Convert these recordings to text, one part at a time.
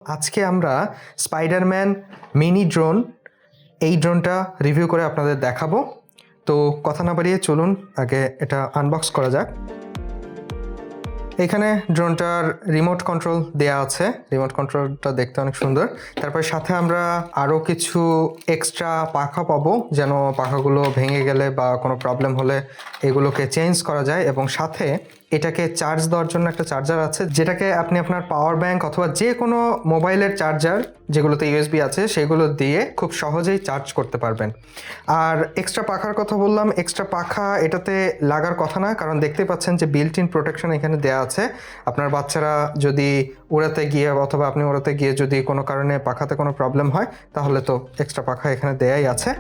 আজকে আমরা Spiderman mini drone এই ড্রোনটা রিভিউ করে আপনাদের দেখাবো। তো কথা না বাড়িয়ে চলুন আগে এটা আনবক্স করা যাক। এখানে ড্রোনটার রিমোট কন্ট্রোল দেয়া আছে, রিমোট কন্ট্রোলটা দেখতে অনেক সুন্দর। তারপরে সাথে আমরা আরও কিছু এক্সট্রা পাখা পাবো, যেন পাখাগুলো ভেঙে গেলে বা কোনো প্রবলেম হলে এগুলোকে চেঞ্জ করা যায়। এবং সাথে এটাকে চার্জ দেওয়ার জন্য একটা চার্জার আছে, যেটাকে আপনি আপনার পাওয়ার ব্যাংক অথবা যে কোনো মোবাইলের চার্জার যেগুলোতে ইউএসবি আছে সেগুলো দিয়ে খুব সহজেই চার্জ করতে পারবেন। আর এক্সট্রা পাখার কথা বললাম, এক্সট্রা পাখা এটাতে লাগার কথা না, কারণ দেখতে পাচ্ছেন যে বিল্ট ইন প্রোটেকশন এখানে দেওয়া আছে। আপনার বাচ্চারা যদি উড়াতে গিয়ে অথবা আপনি উড়াতে গিয়ে যদি কোনো কারণে পাখাতে কোনো প্রবলেম হয়, তাহলে তো এক্সট্রা পাখা এখানে দেয়াই আছে।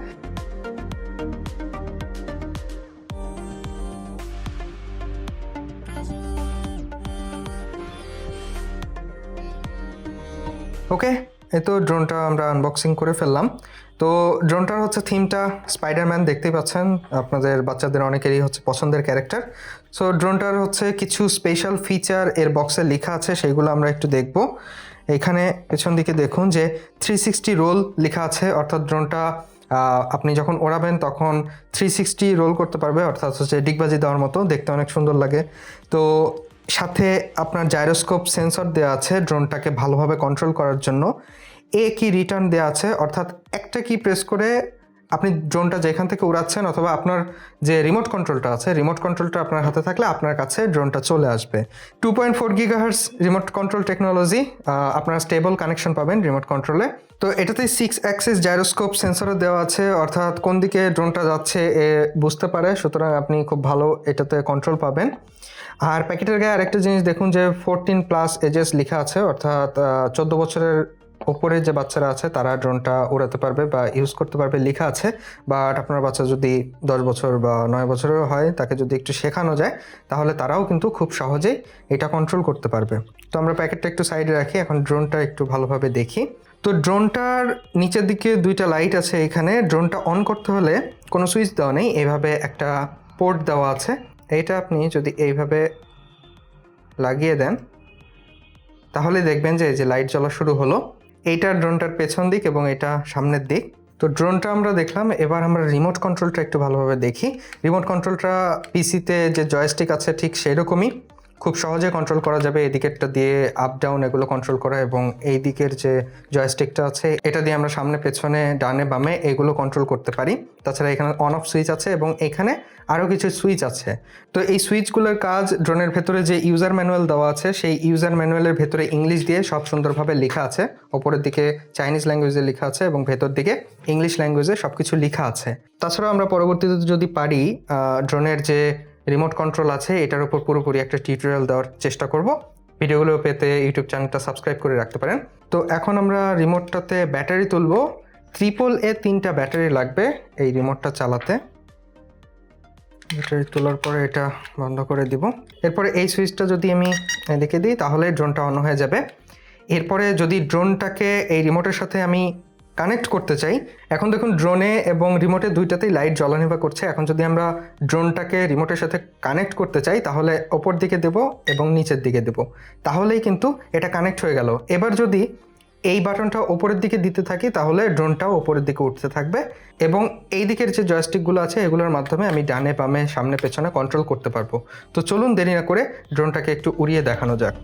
ওকে, এই তো ড্রোনটা আমরা আনবক্সিং করে ফেললাম। তো ড্রোনটার হচ্ছে থিমটা স্পাইডারম্যান, দেখতেই পাচ্ছেন, আপনাদের বাচ্চাদের অনেকেরই হচ্ছে পছন্দের ক্যারেক্টার। সো ড্রোনটার হচ্ছে কিছু স্পেশাল ফিচার এর বক্সে লেখা আছে, সেইগুলো আমরা একটু দেখব। এখানে পেছন দিকে দেখুন যে 360 রোল লেখা আছে, অর্থাৎ ড্রোনটা আপনি যখন ওড়াবেন তখন 360 রোল করতে পারবে, অর্থাৎ হচ্ছে ডিগবাজি দেওয়ার মতো, দেখতে অনেক সুন্দর লাগে। তো সাথে আপনার জাইরোস্কোপ সেন্সর দেওয়া আছে ড্রোনটাকে ভালোভাবে কন্ট্রোল করার জন্য। কি রিটার্ন দেওয়া আছে, অর্থাৎ একটা কি প্রেস করে আপনি ড্রোনটা যেখান থেকে উড়াচ্ছেন অথবা আপনার যে রিমোট কন্ট্রোলটা আছে, রিমোট কন্ট্রোলটা আপনার হাতে থাকলে আপনার কাছে ড্রোনটা চলে আসবে। 2.4 GHz রিমোট কন্ট্রোল টেকনোলজি, আপনারা স্টেবল কানেকশন পাবেন রিমোট কন্ট্রোলে। তো এটাতে 6 অ্যাক্সিস জাইরোস্কোপ সেন্সরও দেওয়া আছে, অর্থাৎ কোন দিকে ড্রোনটা যাচ্ছে বুঝতে পারে, সুতরাং আপনি খুব ভালো এটাতে কন্ট্রোল পাবেন। আর প্যাকেটের গায়ে আরেকটা জিনিস দেখুন যে 14+ এজেস লেখা আছে, অর্থাৎ 14 বছরের ওপরে যে বাচ্চারা আছে তারা ড্রোনটা উড়াতে পারবে বা ইউজ করতে পারবে লেখা আছে। বাট আপনার বাচ্চা যদি 10 বছর বা 9 বছরের হয়, তাকে যদি একটু শেখানো যায় তাহলে তারাও কিন্তু খুব সহজেই এটা কন্ট্রোল করতে পারবে। তো আমরা প্যাকেটটা একটু সাইডে রাখি, এখন ড্রোনটা একটু ভালোভাবে দেখি। তো ড্রোনটার নিচের দিকে দুইটা লাইট আছে। এখানে ড্রোনটা অন করতে হলে কোনো সুইচ দেওয়া নেই, এইভাবে একটা পোর্ট দেওয়া আছে। এইটা আপনি যদি এইভাবে লাগিয়ে দেন তাহলে দেখবেন যে এই যে লাইট জ্বলা শুরু হলো। এইটা ড্রোনটার পেছন দিক এবং এটা সামনের দিক। তো ড্রোনটা আমরা দেখলাম, এবার আমরা রিমোট কন্ট্রোলটা একটু ভালোভাবে দেখি। রিমোট কন্ট্রোলটা পিসিতে যে জয়স্টিক আছে ঠিক সেরকমই, খুব সহজে কন্ট্রোল করা যাবে। এই দিকেরটা দিয়ে আপ ডাউন এগুলো কন্ট্রোল করা, এবং এই দিকের যে জয়স্টিকটা আছে এটা দিয়ে আমরা সামনে পেছনে ডানে বামে এগুলো কন্ট্রোল করতে পারি। তাছাড়া এখানে অন অফ সুইচ আছে এবং এখানে আরও কিছু সুইচ আছে। তো এই সুইচগুলোর কাজ, ড্রোনের ভেতরে যে ইউজার ম্যানুয়াল দেওয়া আছে সেই ইউজার ম্যানুয়ালের ভেতরে ইংলিশ দিয়ে সব সুন্দরভাবে লেখা আছে। ওপরের দিকে চাইনিজ ল্যাঙ্গুয়েজে লেখা আছে এবং ভেতর দিকে ইংলিশ ল্যাঙ্গুয়েজে সব কিছু লেখা আছে। তাছাড়া আমরা পরবর্তীতে যদি পারি ড্রোনের যে রিমোট কন্ট্রোল আছে এটার উপর পুরোপুরি একটা টিউটোরিয়াল দেওয়ার চেষ্টা করব। ভিডিওগুলো পেতে ইউটিউব চ্যানেলটা সাবস্ক্রাইব করে রাখতে পারেন। তো এখন আমরা রিমোটটাতে ব্যাটারি তুলব। AAA 3টা ব্যাটারি লাগবে এই রিমোটটা চালাতে। ব্যাটারি তোলার পরে এটা বন্ধ করে দিব। এরপরে এই সুইচটা যদি আমি এদিকে দিই তাহলে ড্রোনটা অন হয়ে যাবে। এরপরে যদি ড্রোনটাকে এই রিমোটের সাথে আমি কানেক্ট করতে চাই, এখন দেখুন ড্রোনে এবং রিমোটে দুইটাতেই লাইট জ্বলানিভা করছে। এখন যদি আমরা ড্রোনটাকে রিমোটের সাথে কানেক্ট করতে চাই তাহলে ওপর দিকে দেব এবং নিচের দিকে দেব, তাহলেই কিন্তু এটা কানেক্ট হয়ে গেল। এবার যদি এই বাটনটা ওপরের দিকে দিতে থাকি তাহলে ড্রোনটাও ওপরের দিকে উঠতে থাকবে, এবং এই দিকের যে জয়স্টিকগুলো আছে এগুলোর মাধ্যমে আমি ডানে বামে সামনে পেছনে কন্ট্রোল করতে পারবো। তো চলুন দেরি না করে ড্রোনটাকে একটু উড়িয়ে দেখানো যাক।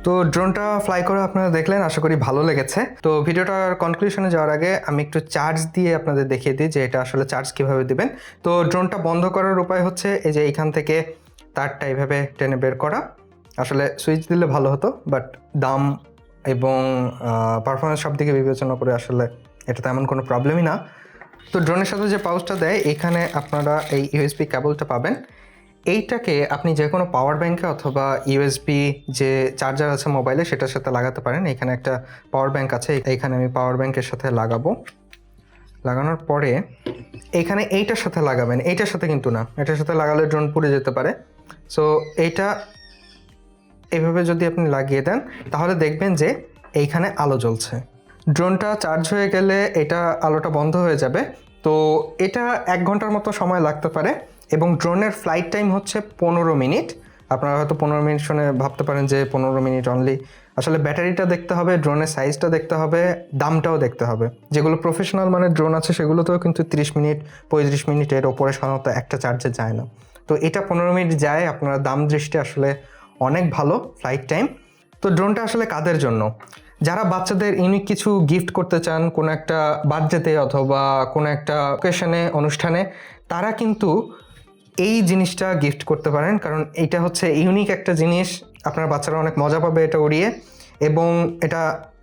তো ড্রোনটা ফ্লাই করে আপনারা দেখলেন, আশা করি ভালো লেগেছে। তো ভিডিওটার কনক্লুশনে যাওয়ার আগে আমি একটু চার্জ দিয়ে আপনাদের দেখিয়ে দিই যে এটা আসলে চার্জ কীভাবে দিবেন। তো ড্রোনটা বন্ধ করার উপায় হচ্ছে এই যে এইখান থেকে তারটা এইভাবে টেনে বের করা। আসলে সুইচ দিলে ভালো হতো, বাট দাম এবং পারফরমেন্স সব দিকে বিবেচনা করে আসলে এটা তেমন কোনো প্রবলেমই না। তো ড্রোনের সাথে যে পাউচটা দেয়, এখানে আপনারা এই ইউএসবি কেবলটা পাবেন। এইটাকে আপনি যে কোনো পাওয়ার ব্যাঙ্কে অথবা ইউএসবি যে চার্জার আছে মোবাইলে সেটার সাথে লাগাতে পারেন। এখানে একটা পাওয়ার ব্যাঙ্ক আছে, এইখানে আমি পাওয়ার ব্যাঙ্কের সাথে লাগাবো। লাগানোর পরে এইখানে এইটার সাথে লাগাবেন, এইটার সাথে কিন্তু না, এটার সাথে লাগালে ড্রোন পুড়ে যেতে পারে। সো এইটা এভাবে যদি আপনি লাগিয়ে দেন তাহলে দেখবেন যে এইখানে আলো জ্বলছে। ড্রোনটা চার্জ হয়ে গেলে এটা আলোটা বন্ধ হয়ে যাবে। তো এটা 1 ঘন্টার মতো সময় লাগতে পারে এবং ড্রোনের ফ্লাইট টাইম হচ্ছে 15 মিনিট। আপনারা হয়তো 15 মিনিট শুনে ভাবতে পারেন যে 15 মিনিট অনলি। আসলে ব্যাটারিটা দেখতে হবে, ড্রোনের সাইজটা দেখতে হবে, দামটাও দেখতে হবে। যেগুলো প্রফেশনাল মানে ড্রোন আছে সেগুলোতেও কিন্তু 30 মিনিট 35 মিনিটের ওপরে সাধারণত একটা চার্জে যায় না। তো এটা 15 মিনিট যায়, আপনারা দাম দৃষ্টি আসলে অনেক ভালো ফ্লাইট টাইম। তো ড্রোনটা আসলে কাদের জন্য? যারা বাচ্চাদের ইউনিক কিছু গিফট করতে চান কোনো একটা বার্থডেতে অথবা কোনো একটা অকেশনে অনুষ্ঠানে, তারা কিন্তু এই জিনিসটা গিফট করতে পারেন, কারণ এটা হচ্ছে ইউনিক একটা জিনিস। আপনার বাচ্চারা অনেক মজা পাবে এটা উড়িয়ে, এবং এটা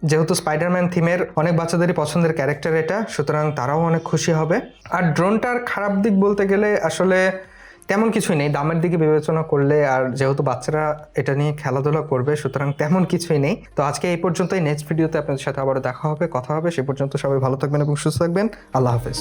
যেহেতু স্পাইডারম্যান থিমের অনেক বাচ্চাদেরই পছন্দের ক্যারেক্টার এটা, সুতরাং তারাও অনেক খুশি হবে। আর ড্রোনটার খারাপ দিক বলতে গেলে আসলে তেমন কিছুই নেই দামের দিকে বিবেচনা করলে, আর যেহেতু বাচ্চারা এটা নিয়ে খেলাধুলা করবে সুতরাং তেমন কিছুই নেই। তো আজকে এই পর্যন্তই। নেক্সট ভিডিওতে আপনাদের সাথে আবারও দেখা হবে, কথা হবে। সে পর্যন্ত সবাই ভালো থাকবেন এবং সুস্থ থাকবেন। আল্লাহ হাফেজ।